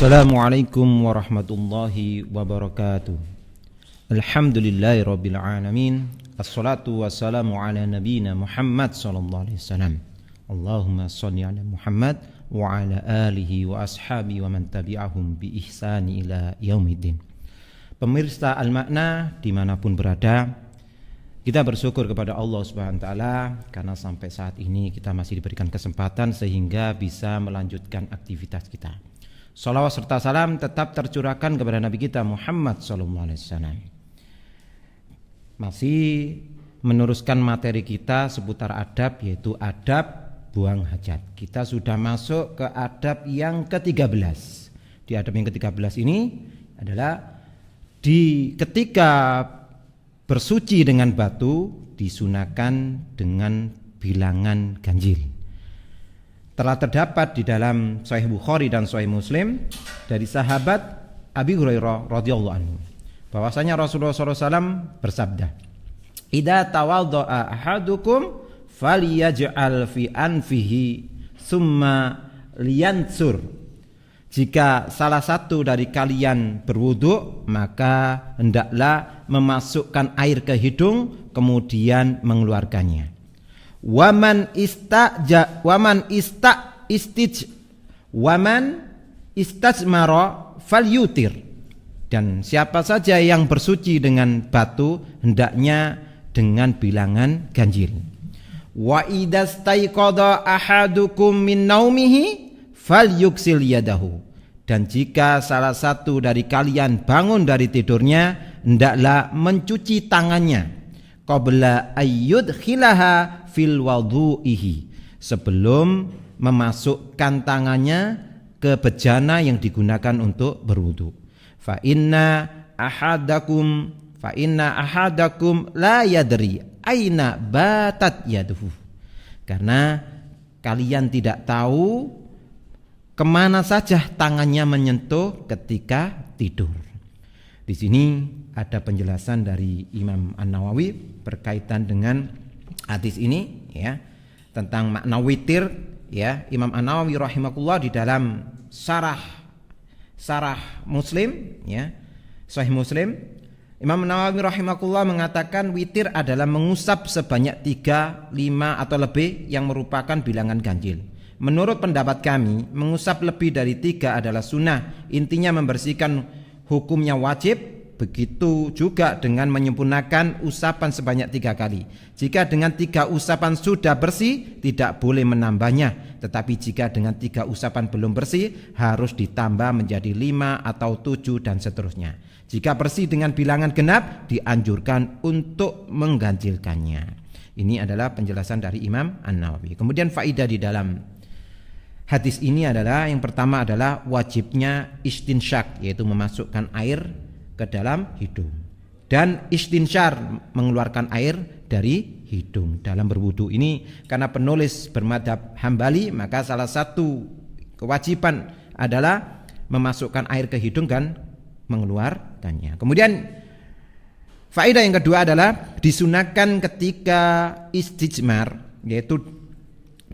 Assalamualaikum warahmatullahi wabarakatuh. Alhamdulillahirabbil alamin. Assalatu wassalamu ala nabiyyina Muhammad sallallahu alaihi wasallam. Allahumma shalli ala Muhammad wa ala alihi wa ashabi wa man tabi'ahum bi ihsani ila yaumiddin. Pemirsa Al-Makna dimanapun berada, kita bersyukur kepada Allah Subhanahu wa taala karena sampai saat ini kita masih diberikan kesempatan sehingga bisa melanjutkan aktivitas kita. Salawat serta salam tetap tercurahkan kepada Nabi kita Muhammad SAW. Masih meneruskan materi kita seputar adab, yaitu adab buang hajat. Kita sudah masuk ke adab yang ke-13. Di adab yang ke-13 ini adalah ketika bersuci dengan batu disunahkan dengan bilangan ganjil. Telah terdapat di dalam Sahih Bukhari dan Sahih Muslim dari sahabat Abi Hurairah radhiyallahu anhu bahwasanya Rasulullah SAW bersabda, "Idza tawaddaa ahadukum falyaj'al fi anfihi summa liyansur." Jika salah satu dari kalian berwudu, maka hendaklah memasukkan air ke hidung kemudian mengeluarkannya. Waman istajmara falyutir. Dan siapa saja yang bersuci dengan batu hendaknya dengan bilangan ganjil. Wa idastaiqadha ahadukum min naumihi falyuksil yadahu. Dan jika salah satu dari kalian bangun dari tidurnya, hendaklah mencuci tangannya qabla ayyudkhilaha fil wudu'ihi, sebelum memasukkan tangannya ke bejana yang digunakan untuk berwudu. Fa inna ahadakum la yadri aina batat yaduhu. Karena kalian tidak tahu kemana saja tangannya menyentuh ketika tidur. Di sini ada penjelasan dari Imam An-Nawawi berkaitan dengan hadis ini, ya, tentang makna witir, ya. Imam An-Nawawi rahimahullah di dalam syarah Muslim, ya, Sahih Muslim, Imam An-Nawawi rahimahullah mengatakan witir adalah mengusap sebanyak 3, 5 atau lebih yang merupakan bilangan ganjil. Menurut pendapat kami, mengusap lebih dari 3 adalah sunnah. Intinya membersihkan, hukumnya wajib. Begitu juga dengan menyempurnakan usapan sebanyak 3 kali. Jika dengan 3 usapan sudah bersih, tidak boleh menambahnya. Tetapi jika dengan 3 usapan belum bersih, harus ditambah menjadi 5 atau 7 dan seterusnya. Jika bersih dengan bilangan genap, dianjurkan untuk mengganjilkannya. Ini adalah penjelasan dari Imam An-Nawawi. Kemudian faidah di dalam hadis ini adalah, yang pertama adalah wajibnya istinsyak, yaitu memasukkan air ke dalam hidung, dan istinsyar, mengeluarkan air dari hidung dalam berwudu. Ini karena penulis bermadzhab Hambali, maka salah satu kewajiban adalah memasukkan air ke hidung dan mengeluarkannya. Kemudian faedah yang kedua adalah disunahkan ketika istijmar, yaitu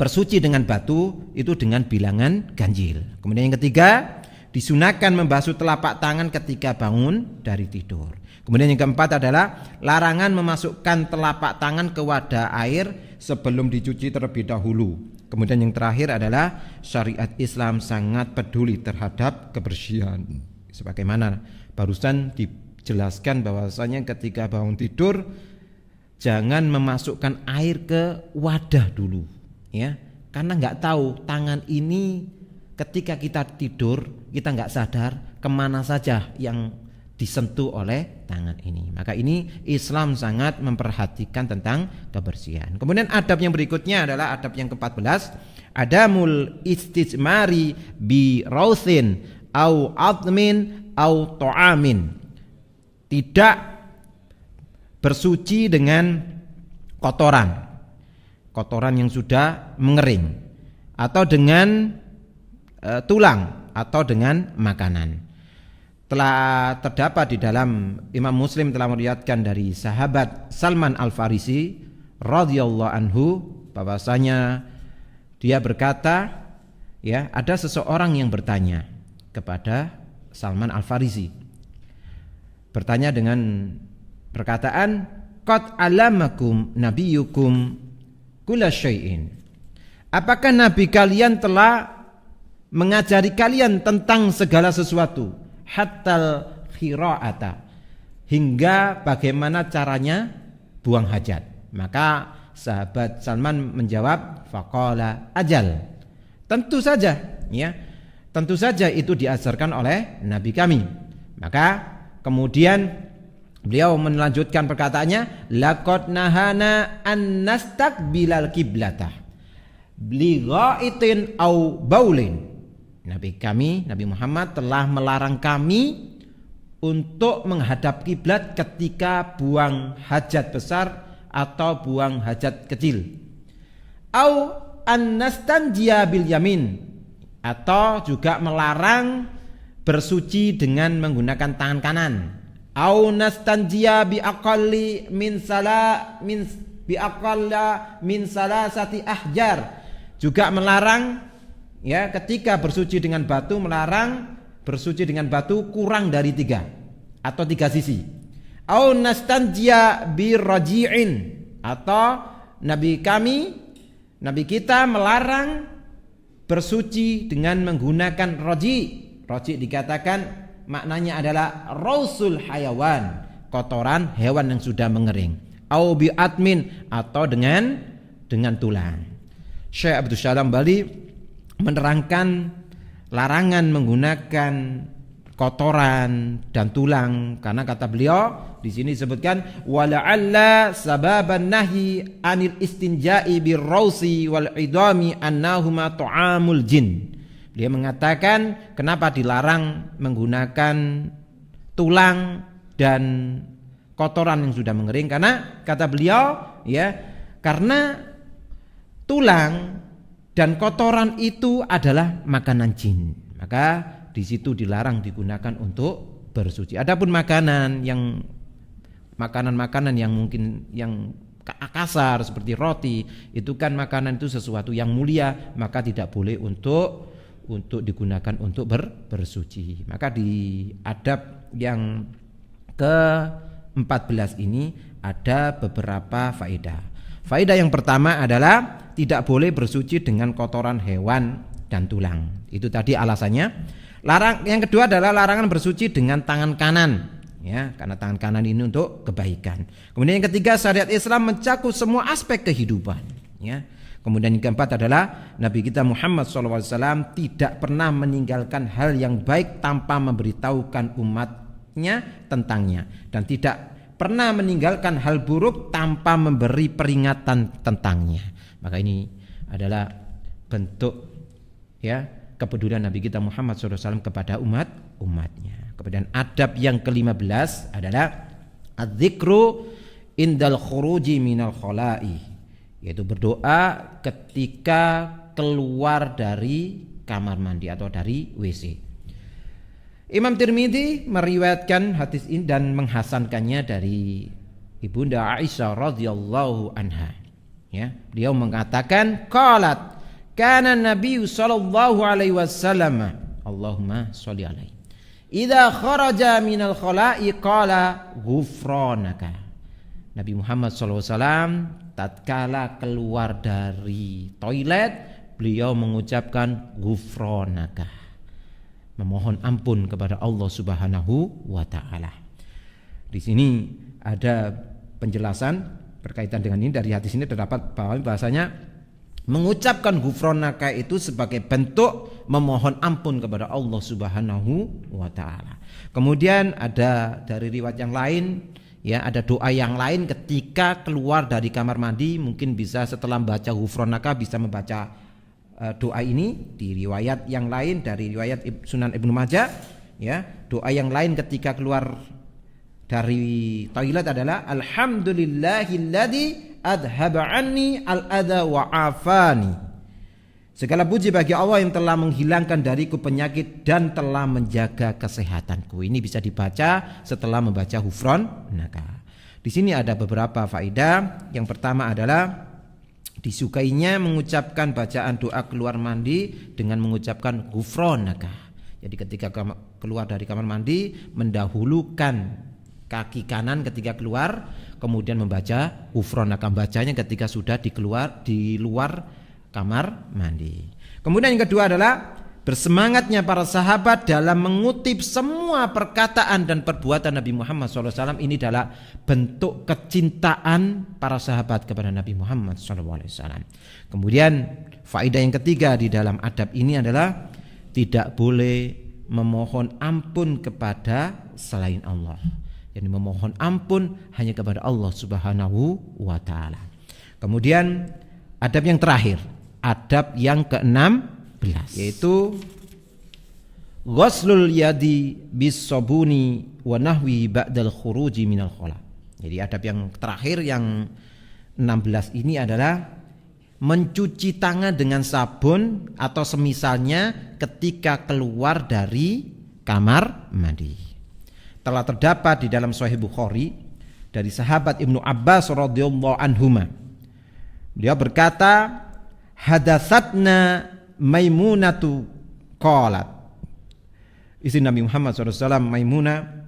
bersuci dengan batu, itu dengan bilangan ganjil. Kemudian yang ketiga, disunahkan membasuh telapak tangan ketika bangun dari tidur. Kemudian yang keempat adalah larangan memasukkan telapak tangan ke wadah air sebelum dicuci terlebih dahulu. Kemudian yang terakhir adalah syariat Islam sangat peduli terhadap kebersihan. Sebagaimana barusan dijelaskan bahwasanya ketika bangun tidur jangan memasukkan air ke wadah dulu, ya, karena nggak tahu tangan ini ketika kita tidur, kita nggak sadar kemana saja yang disentuh oleh tangan ini. Maka ini Islam sangat memperhatikan tentang kebersihan. Kemudian adab yang berikutnya adalah adab yang ke-14, adamul istijmari bi rauthin au admin au ta'amin. Tidak bersuci dengan kotoran yang sudah mengering, atau dengan tulang, atau dengan makanan. Telah terdapat di dalam Imam Muslim telah meriwayatkan dari sahabat Salman Al-Farisi radhiyallahu anhu bahwasanya dia berkata, ya, ada seseorang yang bertanya, kepada Salman Al-Farisi. Bertanya dengan perkataan qad alamakum nabiyukum kulla syai'in. Apakah nabi kalian telah mengajari kalian tentang segala sesuatu, hatta khira'ata, hingga bagaimana caranya buang hajat? Maka sahabat Salman menjawab, faqala ajal, tentu saja, ya, tentu saja itu diajarkan oleh nabi kami. Maka kemudian beliau melanjutkan perkataannya, laqad nahana an nastaqbilal qiblatah li ghaitin au baulin. Nabi kami, Nabi Muhammad telah melarang kami untuk menghadap kiblat ketika buang hajat besar atau buang hajat kecil. Au an nastanjiya bil yamin, atau juga melarang bersuci dengan menggunakan tangan kanan. Au nastanjiya bi aqalli min salasati ahjar, juga melarang, ya, ketika bersuci dengan batu, melarang bersuci dengan batu kurang dari 3 atau 3 sisi. Au nastanjiya bi raji'in, atau nabi kita melarang bersuci dengan menggunakan roji. Roji dikatakan maknanya adalah rausul hayawan, kotoran hewan yang sudah mengering. Au bi atmin, atau dengan tulang. Syekh Abdul Salam Bali menerangkan larangan menggunakan kotoran dan tulang, karena kata beliau di sini disebutkan wala'alla sababan nahyi anil istinja'i birrausi wal idami annahuma ta'amul jin. Dia mengatakan kenapa dilarang menggunakan tulang dan kotoran yang sudah mengering, karena kata beliau, ya, karena tulang dan kotoran itu adalah makanan jin. Maka di situ dilarang digunakan untuk bersuci. Adapun makanan yang mungkin yang kasar seperti roti, itu kan makanan itu sesuatu yang mulia, maka tidak boleh untuk digunakan untuk bersuci. Maka di adab yang ke-14 ini ada beberapa faedah. Faedah yang pertama adalah tidak boleh bersuci dengan kotoran hewan dan tulang. Itu tadi alasannya. Yang kedua adalah larangan bersuci dengan tangan kanan, ya, karena tangan kanan ini untuk kebaikan. Kemudian yang ketiga, syariat Islam mencakup semua aspek kehidupan, ya. Kemudian yang keempat adalah Nabi kita Muhammad SAW tidak pernah meninggalkan hal yang baik tanpa memberitahukan umatnya tentangnya, dan tidak pernah meninggalkan hal buruk tanpa memberi peringatan tentangnya. Maka ini adalah bentuk, ya, kepedulian Nabi kita Muhammad SAW kepada umatnya. Kemudian adab yang ke-15 adalah adzikru indal khuruji minal khala'i, yaitu berdoa ketika keluar dari kamar mandi atau dari WC. Imam Tirmidzi meriwayatkan hadis ini dan menghasankannya dari Ibunda Aisyah radhiyallahu anha. Ya, beliau mengatakan qalat kana Nabi sallallahu alaihi wasallam, Allahumma sholli alaihi, idza kharaja minal khala'i qala ghufranaka. Nabi Muhammad sallallahu alaihi wasallam tatkala keluar dari toilet, beliau mengucapkan ghufranaka, memohon ampun kepada Allah Subhanahu wa taala. Di sini ada penjelasan berkaitan dengan ini. Dari hadis ini terdapat bahasanya mengucapkan ghufranaka itu sebagai bentuk memohon ampun kepada Allah Subhanahu wa taala. Kemudian ada dari riwayat yang lain, ya, ada doa yang lain ketika keluar dari kamar mandi, mungkin bisa setelah membaca ghufranaka bisa membaca doa ini. Di riwayat yang lain dari riwayat Sunan Ibnu Majah, ya, doa yang lain ketika keluar dari toilet adalah alhamdulillahilladzi adhaba anni al-adha wa afani. Segala puji bagi Allah yang telah menghilangkan dariku penyakit dan telah menjaga kesehatanku. Ini bisa dibaca setelah membaca ghufranaka. Di sini ada beberapa faedah. Yang pertama adalah disukainya mengucapkan bacaan doa keluar mandi dengan mengucapkan ghufranaka. Jadi ketika keluar dari kamar mandi mendahulukan kaki kanan ketika keluar, kemudian membaca ghufron, akan bacanya ketika sudah di luar kamar mandi. Kemudian yang kedua adalah bersemangatnya para sahabat dalam mengutip semua perkataan dan perbuatan Nabi Muhammad SAW. Ini adalah bentuk kecintaan para sahabat kepada Nabi Muhammad SAW. Kemudian faedah yang ketiga di dalam adab ini adalah tidak boleh memohon ampun kepada selain Allah. Jadi memohon ampun hanya kepada Allah Subhanahu wa ta'ala. Kemudian adab yang terakhir, adab yang ke-16, yaitu ghuslul yadi bis sabuni wa nahwi ba'dal khuruji minal khala. Jadi adab yang terakhir yang 16 ini adalah mencuci tangan dengan sabun atau semisalnya ketika keluar dari kamar mandi. Telah terdapat di dalam Sahih Bukhari dari sahabat Ibnu Abbas radhiyallahu anhuma. Dia berkata, hadatsatna Maimunatu qalat. Istri Nabi Muhammad SAW, Maimunah,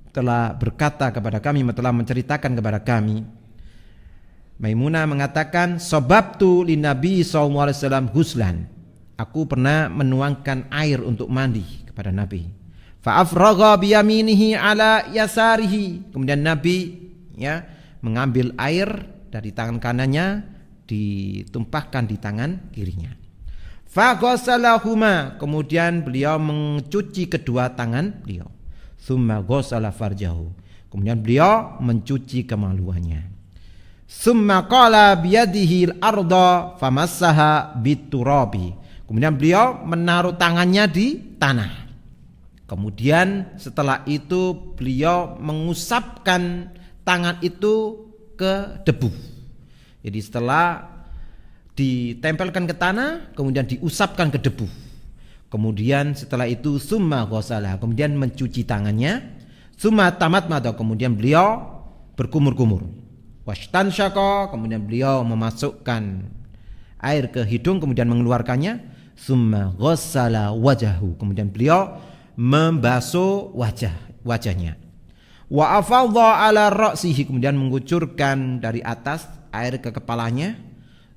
telah berkata kepada kami, telah menceritakan kepada kami. Maimunah mengatakan, sababtu li Nabi SAW huslan. Aku pernah menuangkan air untuk mandi kepada Nabi. Fa'afragha biyaminihi ala yasarihi. Kemudian Nabi mengambil air dari tangan kanannya, ditumpahkan di tangan kirinya. Faghasalahuma. Kemudian beliau mencuci kedua tangan beliau. Tsumma ghasala farjahu. Kemudian beliau mencuci kemaluannya. Tsumma qala biyadihi al-ardha famassaha biturabi. Kemudian beliau menaruh tangannya di tanah. Kemudian setelah itu beliau mengusapkan tangan itu ke debu. Jadi setelah ditempelkan ke tanah, kemudian diusapkan ke debu. Kemudian setelah itu summa ghasala, kemudian mencuci tangannya. Summa tamatmada, kemudian beliau berkumur-kumur. Wastansyaqa, kemudian beliau memasukkan air ke hidung kemudian mengeluarkannya. Summa ghassala wajahu, kemudian beliau membasuh wajahnya. Wa afadha ala ra'sihi, kemudian mengucurkan dari atas air ke kepalanya.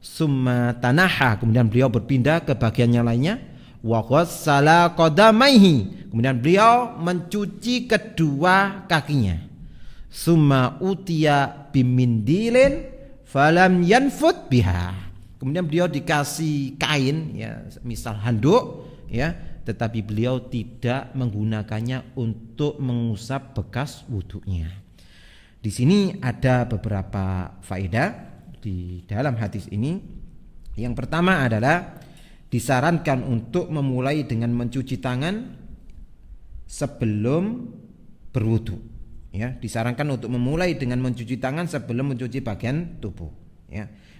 Summa tanaha, kemudian beliau berpindah ke bagian yang lainnya. Wa ghassala qadamaihi, kemudian beliau mencuci kedua kakinya. Summa utiya bimindilin falam yanfut biha, kemudian beliau dikasih kain, misal handuk, tetapi beliau tidak menggunakannya untuk mengusap bekas wudunya. Di sini ada beberapa faedah di dalam hadis ini. Yang pertama adalah disarankan untuk memulai dengan mencuci tangan sebelum berwudu. Disarankan untuk memulai dengan mencuci tangan sebelum mencuci bagian tubuh.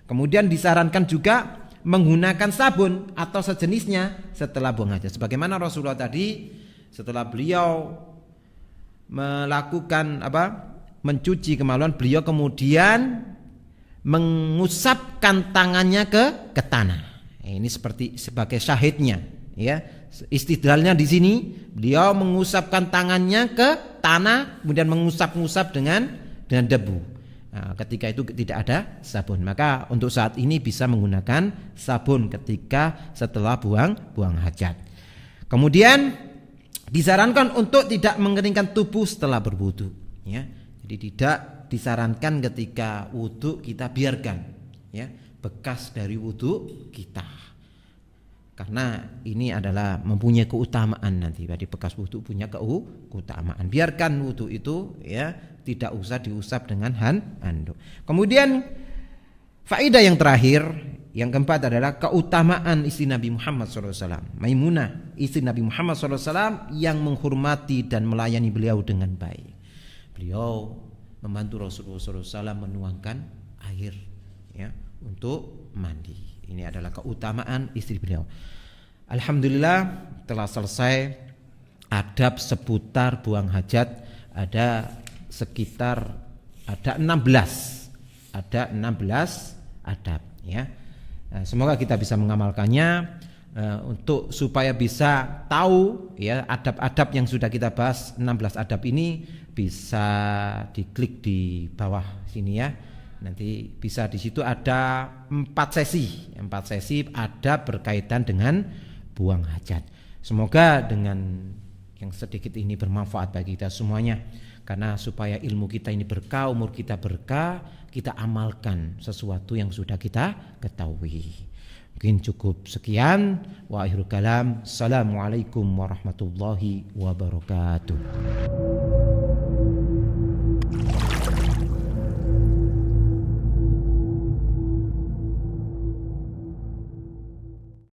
Kemudian disarankan juga menggunakan sabun atau sejenisnya setelah buang hajat. Sebagaimana Rasulullah tadi setelah beliau melakukan mencuci kemaluan, beliau kemudian mengusapkan tangannya ke tanah. Ini seperti sebagai syahidnya, Istidlalnya di sini beliau mengusapkan tangannya ke tanah, kemudian mengusap-ngusap dengan debu. Nah, ketika itu tidak ada sabun, maka untuk saat ini bisa menggunakan sabun ketika setelah buang hajat. Kemudian disarankan untuk tidak mengeringkan tubuh setelah berwudu. Jadi tidak disarankan ketika wudu kita biarkan bekas dari wudu kita, karena ini adalah mempunyai keutamaan nanti. Jadi bekas wudu punya keutamaan. Biarkan wudu itu tidak usah diusap dengan handuk. Kemudian faedah yang terakhir, yang keempat adalah keutamaan istri Nabi Muhammad SAW, Maimunah, istri Nabi Muhammad SAW yang menghormati dan melayani beliau dengan baik. Beliau membantu Rasulullah SAW menuangkan air untuk mandi. Ini adalah keutamaan istri beliau. Alhamdulillah telah selesai adab seputar buang hajat. Ada 16 adab. Semoga kita bisa mengamalkannya. Untuk supaya bisa tahu ya adab-adab yang sudah kita bahas 16 adab ini, bisa diklik di bawah sini ya. Nanti bisa di situ ada 4 sesi adab berkaitan dengan buang hajat. Semoga dengan yang sedikit ini bermanfaat bagi kita semuanya, karena supaya ilmu kita ini berkah, umur kita berkah, kita amalkan sesuatu yang sudah kita ketahui. Mungkin cukup sekian. Wa akhirul kalam. Assalamualaikum warahmatullahi wabarakatuh.